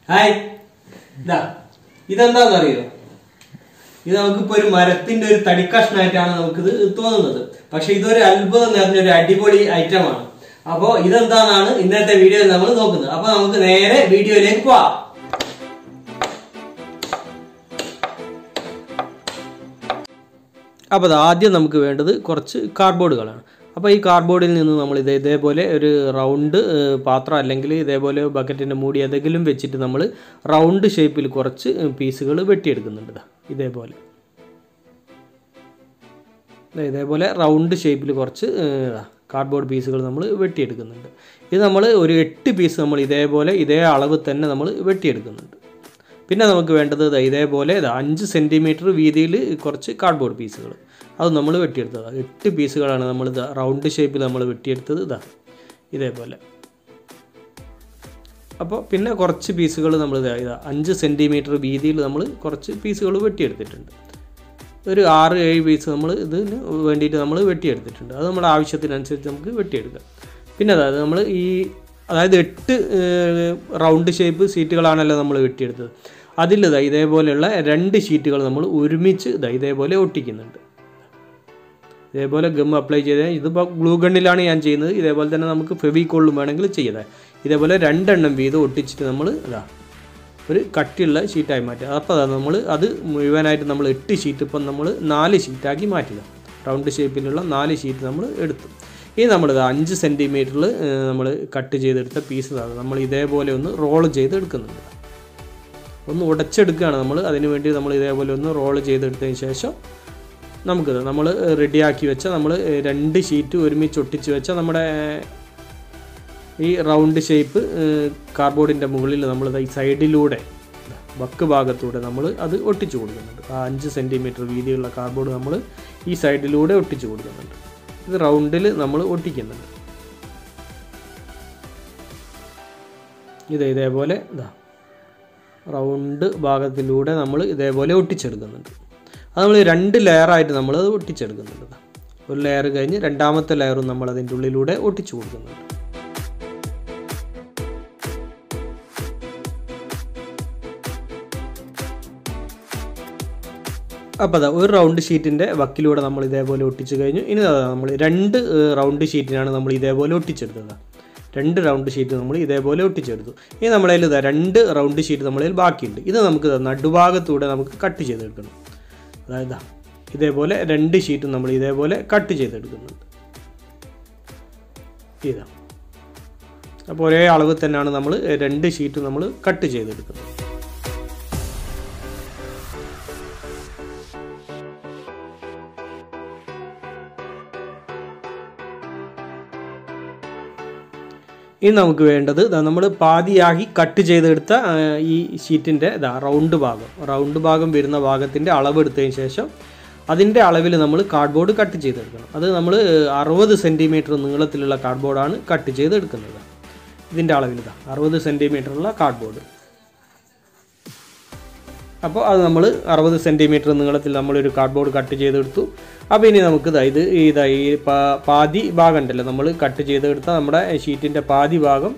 Hi, ഇതാ ഇതെന്താന്ന് അറിയോ? ഇത് നമുക്കിപ്പോ ഒരു മരത്തിന്റെ ഒരു തടിക്കഷ്ണമായിട്ടാണ് നമുക്കിത് തോന്നുന്നത്. പക്ഷെ ഇതൊരു അത്ഭുതം നിറഞ്ഞൊരു അടിപൊളി ഐറ്റമാണ്. അപ്പോ ഇതെന്താണെന്നാണ് ഇന്നത്തെ വീഡിയോയിൽ നമ്മൾ നോക്കുന്നത്. അപ്പൊ നമുക്ക് നേരെ വീഡിയോയിലേക്ക് പോവാം. അപ്പോൾ ആദ്യം നമുക്ക് വേണ്ടത് കുറച്ച് കാർഡ്ബോർഡുകളാണ്. അപ്പോൾ ഈ കാർഡ്ബോർഡിൽ നിന്ന് നമ്മൾ ഇതേപോലെ ഒരു റൗണ്ട് പാത്രം അല്ലെങ്കിൽ ഇതേപോലെ ബക്കറ്റിൻ്റെ മൂടി ഏതെങ്കിലും വെച്ചിട്ട് നമ്മൾ റൗണ്ട് ഷേപ്പിൽ കുറച്ച് പീസുകൾ വെട്ടിയെടുക്കുന്നുണ്ട്. ഇതേപോലെ റൗണ്ട് ഷേപ്പിൽ കുറച്ച് കാർഡ്ബോർഡ് പീസുകൾ നമ്മൾ വെട്ടിയെടുക്കുന്നുണ്ട്. ഇത് നമ്മൾ ഒരു 8 പീസ് നമ്മൾ ഇതേ അളവ് തന്നെ നമ്മൾ വെട്ടിയെടുക്കുന്നുണ്ട്. പിന്നെ നമുക്ക് വേണ്ടത് ഇതേപോലെ 5 സെൻറ്റിമീറ്റർ വീതിയിൽ കുറച്ച് കാർഡ്ബോർഡ് പീസുകൾ അത് നമ്മൾ വെട്ടിയെടുത്തത് 8 പീസുകളാണ് നമ്മൾ റൗണ്ട് ഷേപ്പിൽ നമ്മൾ വെട്ടിയെടുത്തത് ഇതേപോലെ. അപ്പോൾ പിന്നെ കുറച്ച് പീസുകൾ നമ്മൾ 5 സെൻറ്റിമീറ്റർ വീതിയിൽ നമ്മൾ കുറച്ച് പീസുകൾ വെട്ടിയെടുത്തിട്ടുണ്ട്. ഒരു 6-7 പീസ് നമ്മൾ ഇതിന് വേണ്ടിയിട്ട് നമ്മൾ വെട്ടിയെടുത്തിട്ടുണ്ട്. അത് നമ്മുടെ ആവശ്യത്തിനനുസരിച്ച് നമുക്ക് വെട്ടിയെടുക്കാം. പിന്നെ നമ്മൾ അതായത് 8 റൗണ്ട് ഷേപ്പ് ഷീറ്റുകളാണല്ലോ നമ്മൾ വെട്ടിയെടുത്തത്. അതിൽ ഇതേപോലെയുള്ള 2 ഷീറ്റുകൾ നമ്മൾ ഒരുമിച്ച് ഇതേപോലെ ഒട്ടിക്കുന്നുണ്ട്. ഇതേപോലെ ഗം അപ്ലൈ ചെയ്ത് ഇതിപ്പോൾ ഗ്ലൂ ഗണ്ണിലാണ് ഞാൻ ചെയ്യുന്നത്. ഇതേപോലെ തന്നെ നമുക്ക് ഫെവിക്കോളിലും വേണമെങ്കിൽ ചെയ്യാം. ഇതേപോലെ 2 എണ്ണം വീതം ഒട്ടിച്ചിട്ട് നമ്മൾ ഒരു കട്ടിയുള്ള ഷീറ്റായി മാറ്റുക. അപ്പോൾ നമ്മൾ അത് മുഴുവനായിട്ട് നമ്മൾ 8 ഷീറ്റ് ഇപ്പം നമ്മൾ 4 ഷീറ്റാക്കി മാറ്റുക. റൗണ്ട് ഷേപ്പിലുള്ള 4 ഷീറ്റ് നമ്മൾ എടുത്തു. ഇനി നമ്മൾ 5 സെൻറ്റിമീറ്ററിൽ നമ്മൾ കട്ട് ചെയ്തെടുത്ത പീസ് നമ്മൾ ഇതേപോലെ ഒന്ന് റോൾ ചെയ്തെടുക്കുന്നുണ്ട്. ഒന്ന് ഉടച്ചെടുക്കുകയാണ് നമ്മൾ. അതിന് വേണ്ടി നമ്മൾ ഇതേപോലെ ഒന്ന് റോൾ ചെയ്തെടുത്തതിന് ശേഷം നമ്മൾ റെഡിയാക്കി വെച്ച നമ്മൾ 2 ഷീറ്റ് ഒരുമിച്ച് ഒട്ടിച്ച് വെച്ച നമ്മുടെ ഈ റൗണ്ട് ഷേപ്പ് കാർഡ്ബോർഡിൻ്റെ മുകളിൽ നമ്മൾ ഈ സൈഡിലൂടെ ബക്ക് ഭാഗത്തൂടെ നമ്മൾ അത് ഒട്ടിച്ചു കൊടുക്കുന്നുണ്ട്. ആ 5 സെൻറ്റിമീറ്റർ വീതിയുള്ള കാർഡ്ബോർഡ് നമ്മൾ ഈ സൈഡിലൂടെ ഒട്ടിച്ചു കൊടുക്കുന്നുണ്ട്. ഇത് റൗണ്ടിൽ നമ്മൾ ഒട്ടിക്കുന്നുണ്ട്. ഇതേപോലെ റൗണ്ട് ഭാഗത്തിലൂടെ നമ്മൾ ഇതേപോലെ ഒട്ടിച്ചെടുക്കുന്നുണ്ട്. അത് നമ്മൾ 2 ലെയറായിട്ട് നമ്മൾ അത് ഒട്ടിച്ചെടുക്കുന്നുണ്ട്. ഒരു ലെയർ കഴിഞ്ഞ് രണ്ടാമത്തെ ലെയറും നമ്മൾ അതിൻ്റെ ഉള്ളിലൂടെ ഒട്ടിച്ചു കൊടുക്കുന്നുണ്ട്. അപ്പോൾ ഒരു റൗണ്ട് ഷീറ്റിൻ്റെ വക്കിലൂടെ നമ്മൾ ഇതേപോലെ ഒട്ടിച്ച് കഴിഞ്ഞു. ഇനി നമ്മൾ 2 റൗണ്ട് ഷീറ്റിനാണ് നമ്മൾ ഇതേപോലെ ഒട്ടിച്ചെടുത്തത്. 2 റൗണ്ട് ഷീറ്റ് നമ്മൾ ഇതേപോലെ ഒട്ടിച്ചെടുത്തു. ഇനി നമ്മളതിൽ 2 റൗണ്ട് ഷീറ്റ് നമ്മളതിൽ ബാക്കിയുണ്ട്. ഇത് നമുക്ക് നടുഭാഗത്തൂടെ നമുക്ക് കട്ട് ചെയ്തെടുക്കണം. അതായത് ഇതേപോലെ 2 ഷീറ്റും നമ്മൾ ഇതേപോലെ കട്ട് ചെയ്തെടുക്കുന്നുണ്ട്. അപ്പോൾ ഒരേ അളവ് തന്നെയാണ് നമ്മൾ 2 ഷീറ്റും നമ്മൾ കട്ട് ചെയ്തെടുക്കുന്നത്. ഇനി നമുക്ക് വേണ്ടത് നമ്മൾ പാതിയാക്കി കട്ട് ചെയ്തെടുത്ത ഈ ഷീറ്റിൻ്റെ റൗണ്ട് ഭാഗം വരുന്ന ഭാഗത്തിൻ്റെ അളവെടുത്തതിന് ശേഷം അതിൻ്റെ അളവിൽ നമ്മൾ കാർഡ്ബോർഡ് കട്ട് ചെയ്തെടുക്കണം. അത് നമ്മൾ 60 സെൻറ്റിമീറ്റർ നീളത്തിലുള്ള കാർഡ്ബോർഡാണ് കട്ട് ചെയ്തെടുക്കുന്നത്. ഇതിൻ്റെ അളവിൽ 60 സെൻറ്റിമീറ്ററുള്ള കാർഡ്ബോർഡ്. അപ്പോൾ അത് നമ്മൾ 60 സെൻറ്റിമീറ്റർ നീളത്തിൽ നമ്മളൊരു കാർഡ്ബോർഡ് കട്ട് ചെയ്തെടുത്തു. അപ്പോൾ ഇനി നമുക്ക് ഈ പാതി ഭാഗം ഉണ്ടല്ലോ നമ്മൾ കട്ട് ചെയ്തെടുത്ത നമ്മുടെ ഷീറ്റിൻ്റെ പാതി ഭാഗം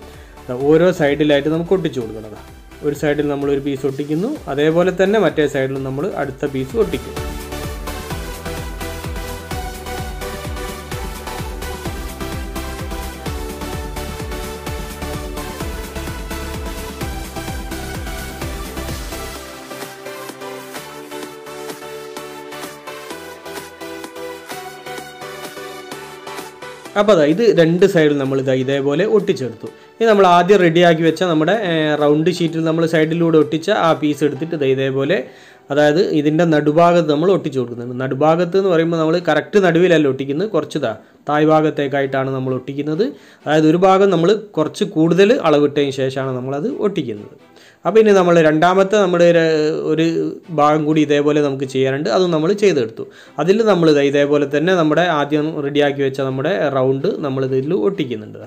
ഓരോ സൈഡിലായിട്ട് നമുക്ക് ഒട്ടിച്ചു കൊടുക്കണം. ഒരു സൈഡിൽ നമ്മളൊരു പീസ് ഒട്ടിക്കുന്നു, അതേപോലെ തന്നെ മറ്റേ സൈഡിൽ നമ്മൾ അടുത്ത പീസ് ഒട്ടിക്കും. അപ്പോൾ ഇത് 2 സൈഡിൽ നമ്മൾ ഇതേപോലെ ഒട്ടിച്ചെടുത്തു. ഇനി നമ്മൾ ആദ്യം റെഡിയാക്കി വെച്ച നമ്മുടെ റൗണ്ട് ഷീറ്റിൽ നമ്മൾ സൈഡിലൂടെ ഒട്ടിച്ച ആ പീസ് എടുത്തിട്ട് ഇതേപോലെ, അതായത് ഇതിൻ്റെ നടുഭാഗത്ത് നമ്മൾ ഒട്ടിച്ചു കൊടുക്കുന്നുണ്ട്. നടുഭാഗത്ത് എന്ന് പറയുമ്പോൾ നമ്മൾ കറക്റ്റ് നടുവിലല്ല ഒട്ടിക്കുന്നത്, കുറച്ച് താഴ്ഭാഗത്തേക്കായിട്ടാണ് നമ്മൾ ഒട്ടിക്കുന്നത്. അതായത് ഒരു ഭാഗം നമ്മൾ കുറച്ച് കൂടുതൽ അളവിട്ടതിന് ശേഷമാണ് നമ്മളത് ഒട്ടിക്കുന്നത്. അപ്പോൾ ഇനി നമ്മൾ രണ്ടാമത്തെ നമ്മുടെ ഒരു ഭാഗം കൂടി ഇതേപോലെ നമുക്ക് ചെയ്യാനുണ്ട്. അതും നമ്മൾ ചെയ്തെടുത്തു. അതിൽ നമ്മൾ ഇതേപോലെ തന്നെ നമ്മുടെ ആദ്യം റെഡിയാക്കി വെച്ച നമ്മുടെ റൗണ്ട് നമ്മൾ ഇതിൽ ഒട്ടിക്കുന്നുണ്ട്.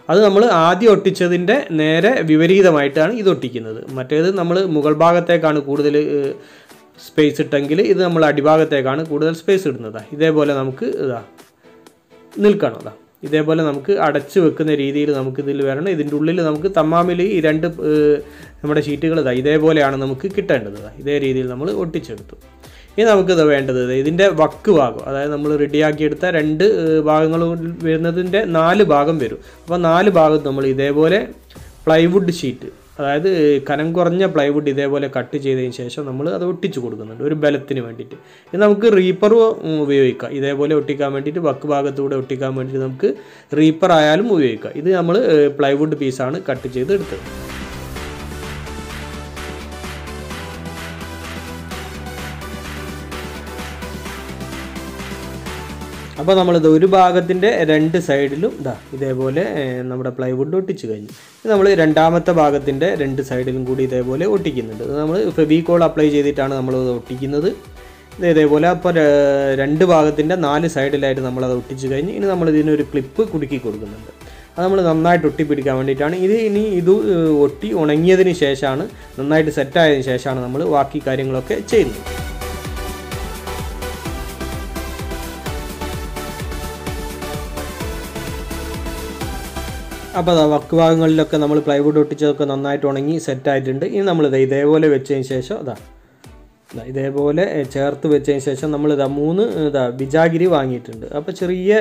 അത് നമ്മൾ ആദ്യം ഒട്ടിച്ചതിൻ്റെ നേരെ വിപരീതമായിട്ടാണ് ഇത് ഒട്ടിക്കുന്നത്. മറ്റേത് നമ്മൾ മുകൾ ഭാഗത്തേക്കാണ് കൂടുതൽ സ്പേസ് ഇട്ടെങ്കിൽ ഇത് നമ്മൾ അടിഭാഗത്തേക്കാണ് കൂടുതൽ സ്പേസ് ഇടുന്നത്. ഇതേപോലെ നമുക്ക് നിൽക്കണം. ഇതേപോലെ നമുക്ക് അടച്ചു വെക്കുന്ന രീതിയിൽ നമുക്ക് ഇതിൽ വരണം. ഇതിൻ്റെ ഉള്ളിൽ നമുക്ക് തമ്മാമിൽ ഈ രണ്ട് നമ്മുടെ ഷീറ്റുകൾ ഇതേപോലെയാണ് നമുക്ക് കിട്ടേണ്ടത്. ഇതേ രീതിയിൽ നമ്മൾ ഒട്ടിച്ചെടുത്തു. ഇനി നമുക്കിത് വേണ്ടത് ഇതിൻ്റെ വക്ക് ഭാഗം, അതായത് നമ്മൾ റെഡിയാക്കിയെടുത്ത രണ്ട് ഭാഗങ്ങൾ വരുന്നതിൻ്റെ 4 ഭാഗം വരും. അപ്പോൾ 4 ഭാഗം നമ്മൾ ഇതേപോലെ പ്ലൈവുഡ് ഷീറ്റ്, അതായത് കനം കുറഞ്ഞ പ്ലൈവുഡ് ഇതേപോലെ കട്ട് ചെയ്തതിന് ശേഷം നമ്മൾ അത് ഒട്ടിച്ച് കൊടുക്കുന്നുണ്ട് ഒരു ബലത്തിന് വേണ്ടിയിട്ട്. ഇത് നമുക്ക് റീപ്പർ ഉപയോഗിക്കാം. ഇതേപോലെ ഒട്ടിക്കാൻ വേണ്ടിയിട്ട് വക്ക് ഭാഗത്തൂടെ ഒട്ടിക്കാൻ വേണ്ടിയിട്ട് നമുക്ക് റീപ്പർ ആയാലും ഉപയോഗിക്കാം. ഇത് നമ്മൾ പ്ലൈവുഡ് പീസാണ് കട്ട് ചെയ്ത് എടുത്തത്. അപ്പോൾ നമ്മളിത് ഒരു ഭാഗത്തിൻ്റെ 2 സൈഡിലും ഇതേപോലെ നമ്മുടെ പ്ലൈവുഡ് ഒട്ടിച്ച് കഴിഞ്ഞു. നമ്മൾ രണ്ടാമത്തെ ഭാഗത്തിൻ്റെ 2 സൈഡിലും കൂടി ഇതേപോലെ ഒട്ടിക്കുന്നുണ്ട്. നമ്മൾ ഫെവിക്കോൾ അപ്ലൈ ചെയ്തിട്ടാണ് നമ്മളത് ഒട്ടിക്കുന്നത്. ഇതേപോലെ അപ്പോൾ 2 ഭാഗത്തിൻ്റെ 4 സൈഡിലായിട്ട് നമ്മളത് ഒട്ടിച്ച് കഴിഞ്ഞ് ഇനി നമ്മൾ ഇതിനൊരു ക്ലിപ്പ് കുടുക്കി കൊടുക്കുന്നുണ്ട്. അത് നമ്മൾ നന്നായിട്ട് ഒട്ടിപ്പിടിക്കാൻ വേണ്ടിയിട്ടാണ്. ഇത് ഒട്ടി ഉണങ്ങിയതിന് ശേഷമാണ്, നന്നായിട്ട് സെറ്റായതിനു ശേഷമാണ് നമ്മൾ ബാക്കി കാര്യങ്ങളൊക്കെ ചെയ്യുന്നത്. അപ്പോൾ വക്ക് ഭാഗങ്ങളിലൊക്കെ നമ്മൾ പ്ലൈവുഡ് ഒട്ടിച്ചതൊക്കെ നന്നായിട്ട് ഉണങ്ങി സെറ്റായിട്ടുണ്ട്. ഇനി നമ്മളിത് ഇതേപോലെ വെച്ചതിന് ശേഷം ഇതേപോലെ ചേർത്ത് വെച്ചതിന് ശേഷം നമ്മൾ 3 ബിജാഗിരി വാങ്ങിയിട്ടുണ്ട്. അപ്പോൾ ചെറിയ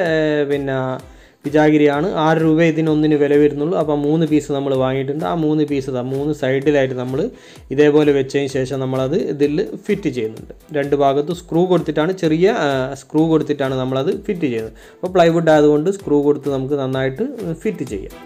ബിജാഗിരിയാണ്, 6 രൂപ ഇതിനൊന്നിന് വില വരുന്നുള്ളൂ. അപ്പോൾ 3 പീസ് നമ്മൾ വാങ്ങിയിട്ടുണ്ട്. ആ 3 പീസ് 3 സൈഡിലായിട്ട് നമ്മൾ ഇതേപോലെ വെച്ചതിന് ശേഷം നമ്മളത് ഇതിൽ ഫിറ്റ് ചെയ്യുന്നുണ്ട്. 2 ഭാഗത്ത് സ്ക്രൂ കൊടുത്തിട്ടാണ്, ചെറിയ സ്ക്രൂ കൊടുത്തിട്ടാണ് നമ്മളത് ഫിറ്റ് ചെയ്യുന്നത്. അപ്പോൾ പ്ലൈവുഡ് ആയതുകൊണ്ട് സ്ക്രൂ കൊടുത്ത് നമുക്ക് നന്നായിട്ട് ഫിറ്റ് ചെയ്യാം.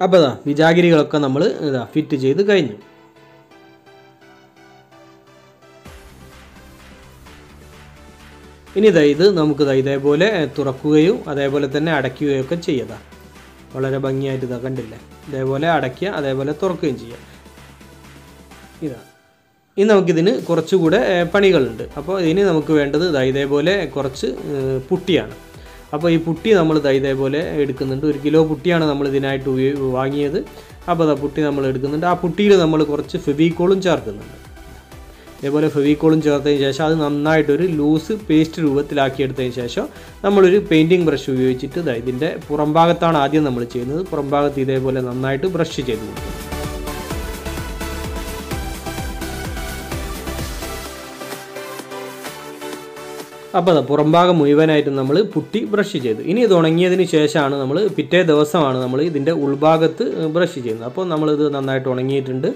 അപ്പോൾ വിജാഗിരികളൊക്കെ നമ്മൾ ഫിറ്റ് ചെയ്ത് കഴിഞ്ഞു. ഇനി ഇത് നമുക്ക് ഇതേപോലെ തുറക്കുകയും അതേപോലെ തന്നെ അടയ്ക്കുകയും ഒക്കെ ചെയ്യാം. വളരെ ഭംഗിയായിട്ട് കണ്ടില്ലേ, ഇതേപോലെ അടയ്ക്കുക അതേപോലെ തുറക്കുകയും ചെയ്യാം. ഇനി നമുക്കിതിന് കുറച്ചുകൂടെ പണികളുണ്ട്. അപ്പോൾ ഇതിന് നമുക്ക് വേണ്ടത് ഇതേപോലെ കുറച്ച് പുട്ടിയാണ്. അപ്പോൾ ഈ പുട്ടി നമ്മൾ ഇതേപോലെ എടുക്കുന്നുണ്ട്. 1 കിലോ പുട്ടിയാണ് നമ്മൾ ഇതിനായിട്ട് വാങ്ങിയത്. അപ്പോൾ പുട്ടി നമ്മൾ എടുക്കുന്നുണ്ട്. ആ പുട്ടിയിൽ നമ്മൾ കുറച്ച് ഫെവിക്കോളും ചേർക്കുന്നുണ്ട്. ഇതേപോലെ ഫെവിക്കോളും ചേർത്തതിന് ശേഷം അത് നന്നായിട്ടൊരു ലൂസ് പേസ്റ്റ് രൂപത്തിലാക്കിയെടുത്തതിന് ശേഷം നമ്മളൊരു പെയിൻറ്റിങ് ബ്രഷ് ഉപയോഗിച്ചിട്ട് ഇതിൻ്റെ പുറം ഭാഗത്താണ് ആദ്യം നമ്മൾ ചെയ്യുന്നത്. പുറം ഭാഗത്ത് ഇതേപോലെ നന്നായിട്ട് ബ്രഷ് ചെയ്ത് കൊടുക്കും. അപ്പോൾ പുറംഭാഗം മുഴുവനായിട്ട് നമ്മൾ പുട്ടി ബ്രഷ് ചെയ്തു. ഇനി ഇത് ഉണങ്ങിയതിന് ശേഷമാണ് നമ്മൾ പിറ്റേ ദിവസമാണ് നമ്മൾ ഇതിൻ്റെ ഉൾഭാഗത്ത് ബ്രഷ് ചെയ്യുന്നത്. അപ്പോൾ നമ്മളിത് നന്നായിട്ട് ഉണങ്ങിയിട്ടുണ്ട്.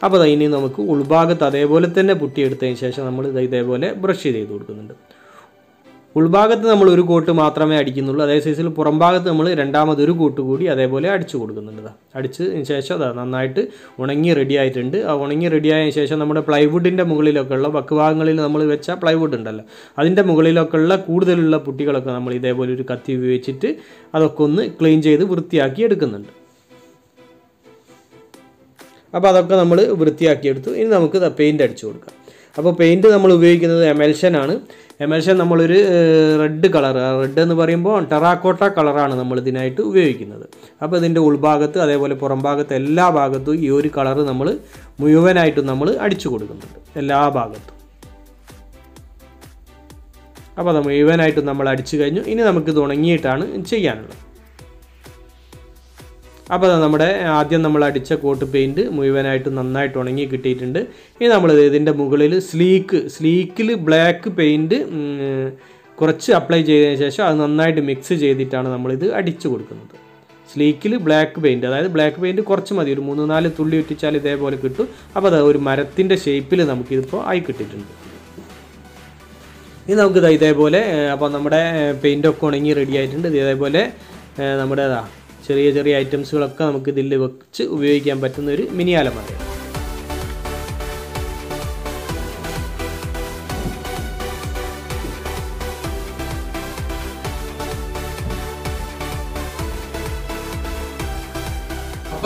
അപ്പോൾ ഇനി നമുക്ക് ഉൾഭാഗത്ത് അതേപോലെ തന്നെ പുട്ടി എടുത്തതിന് ശേഷം നമ്മൾ ഇതേപോലെ ബ്രഷ് ചെയ്ത് കൊടുക്കുന്നുണ്ട്. ഉൾഭാഗത്ത് നമ്മൾ ഒരു കോട്ട് മാത്രമേ അടിക്കുന്നുള്ളൂ. അതേ സൈസിൽ പുറംഭാഗത്ത് നമ്മൾ രണ്ടാമതൊരു കോട്ട് കൂടി അതേപോലെ അടിച്ചു കൊടുക്കുന്നുണ്ട്. അടിച്ചതിന് ശേഷം നന്നായിട്ട് ഉണങ്ങി റെഡി ആയിട്ടുണ്ട്. ആ ഉണങ്ങി റെഡിയായതിനു ശേഷം നമ്മുടെ പ്ലൈവുഡിൻ്റെ മുകളിലൊക്കെ ഉള്ള ഭാഗങ്ങളിൽ നമ്മൾ വെച്ച പ്ലൈവുഡ് ഉണ്ടല്ലോ, അതിൻ്റെ മുകളിലൊക്കെ ഉള്ള കൂടുതലുള്ള പുട്ടികളൊക്കെ നമ്മൾ ഇതേപോലെ ഒരു കത്തി ഉപയോഗിച്ചിട്ട് അതൊക്കെ ഒന്ന് ക്ലീൻ ചെയ്ത് വൃത്തിയാക്കി എടുക്കുന്നുണ്ട്. അപ്പോൾ അതൊക്കെ നമ്മൾ വൃത്തിയാക്കിയെടുത്തു. ഇനി നമുക്ക് പെയിൻറ്റ് അടിച്ചു കൊടുക്കാം. അപ്പോൾ പെയിൻറ്റ് നമ്മൾ ഉപയോഗിക്കുന്നത് എമൽഷനാണ്. എമൽഷൻ നമ്മളൊരു റെഡ് കളർ, റെഡ് എന്ന് പറയുമ്പോൾ ടെറാക്കോട്ട കളറാണ് നമ്മൾ ഇതിനായിട്ട് ഉപയോഗിക്കുന്നത്. അപ്പോൾ ഇതിൻ്റെ ഉൾഭാഗത്ത് അതേപോലെ പുറം ഭാഗത്ത് എല്ലാ ഭാഗത്തും ഈ ഒരു കളറ് നമ്മൾ മുഴുവനായിട്ടും നമ്മൾ അടിച്ചു കൊടുക്കുന്നുണ്ട്, എല്ലാ ഭാഗത്തും. അപ്പോൾ അത് മുഴുവനായിട്ടും നമ്മൾ അടിച്ചു കഴിഞ്ഞു. ഇനി നമുക്കിത് ഉണങ്ങിയിട്ടാണ് ചെയ്യാനുള്ളത്. അപ്പോൾ നമ്മുടെ ആദ്യം നമ്മൾ അടിച്ച കോട്ട് പെയിൻറ്റ് മുഴുവനായിട്ട് നന്നായിട്ട് ഉണങ്ങി കിട്ടിയിട്ടുണ്ട്. ഇനി നമ്മൾ ഇതിൻ്റെ മുകളിൽ സ്ലീക്കിൽ ബ്ലാക്ക് പെയിൻറ്റ് കുറച്ച് അപ്ലൈ ചെയ്തതിന് ശേഷം അത് നന്നായിട്ട് മിക്സ് ചെയ്തിട്ടാണ് നമ്മളിത് അടിച്ചു കൊടുക്കുന്നത്. സ്ലീക്കിൽ ബ്ലാക്ക് പെയിൻറ്റ്, അതായത് ബ്ലാക്ക് പെയിൻറ്റ് കുറച്ച് മതി, ഒരു 3-4 തുള്ളി ഒറ്റിച്ചാൽ ഇതേപോലെ കിട്ടും. അപ്പോൾ അത് ഒരു മരത്തിൻ്റെ ഷേപ്പിൽ നമുക്കിതിപ്പോൾ ആയി കിട്ടിയിട്ടുണ്ട്. ഇനി നമുക്കിത് ഇതേപോലെ, അപ്പോൾ നമ്മുടെ പെയിൻറ്റൊക്കെ ഉണങ്ങി റെഡി ആയിട്ടുണ്ട്. ഇതേപോലെ നമ്മുടെ ചെറിയ ചെറിയ ഐറ്റംസുകളൊക്കെ നമുക്ക് ഇതിൽ വെച്ച് ഉപയോഗിക്കാൻ പറ്റുന്ന ഒരു മിനി അലമാരയാണ്.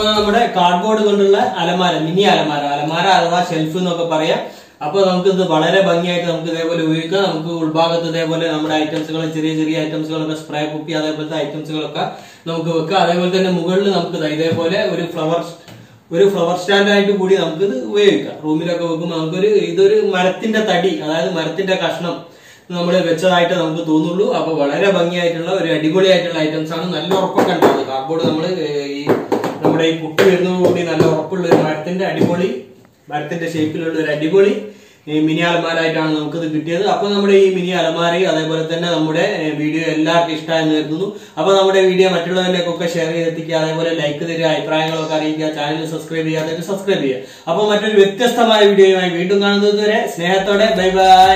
അപ്പൊ നമ്മുടെ കാർഡ്ബോർഡ് കൊണ്ടുള്ള അലമാര, മിനി അലമാര അഥവാ ഷെൽഫ് എന്നൊക്കെ പറയാം. അപ്പൊ നമുക്ക് ഇത് വളരെ ഭംഗിയായിട്ട് നമുക്ക് ഇതേപോലെ ഉപയോഗിക്കാം. നമുക്ക് ഉൾഭാഗത്ത് ഇതേപോലെ നമ്മുടെ ഐറ്റംസുകൾ, ചെറിയ ചെറിയ ഐറ്റംസുകളൊക്കെ, സ്പ്രേ കുപ്പി അതേപോലത്തെ ഐറ്റംസുകളൊക്കെ നമുക്ക് വെക്കാം. അതേപോലെ തന്നെ മുകളിൽ നമുക്ക് ഇതേപോലെ ഒരു ഫ്ലവർ സ്റ്റാൻഡായിട്ട് കൂടി നമുക്ക് ഇത് ഉപയോഗിക്കാം. റൂമിലൊക്കെ വെക്കുമ്പോൾ ഇതൊരു മരത്തിന്റെ തടി, അതായത് മരത്തിന്റെ കഷ്ണം നമ്മൾ വെച്ചതായിട്ട് നമുക്ക് തോന്നുള്ളൂ. അപ്പൊ വളരെ ഭംഗിയായിട്ടുള്ള ഒരു അടിപൊളിയായിട്ടുള്ള ഐറ്റംസ് ആണ്. നല്ല ഉറപ്പൊക്കെ ഉണ്ടാവും കാർഡ്ബോർഡ്. നമ്മുടെ ഈ കുട്ടി വരുന്നതോടുകൂടി നല്ല ഉറപ്പുള്ള ഒരു മരത്തിന്റെ ഷേപ്പിലുള്ള ഒരു അടിപൊളി മിനി അലമാരായിട്ടാണ് നമുക്കിത് കിട്ടിയത്. അപ്പൊ നമ്മുടെ ഈ മിനി അലമാരയും അതേപോലെ തന്നെ നമ്മുടെ വീഡിയോ എല്ലാവർക്കും ഇഷ്ടമായെന്ന് കരുതുന്നു. അപ്പൊ നമ്മുടെ വീഡിയോ മറ്റുള്ളവരിലേക്കൊക്കെ ഷെയർ ചെയ്തെത്തിക്കുക, അതേപോലെ ലൈക്ക് തരിക, അഭിപ്രായങ്ങളൊക്കെ അറിയിക്കുക, ചാനൽ സബ്സ്ക്രൈബ് ചെയ്യാതെ സബ്സ്ക്രൈബ് ചെയ്യുക. അപ്പൊ മറ്റൊരു വ്യത്യസ്തമായ വീഡിയോയുമായി വീണ്ടും കാണുന്നത് വരെ സ്നേഹത്തോടെ ബൈ ബൈ.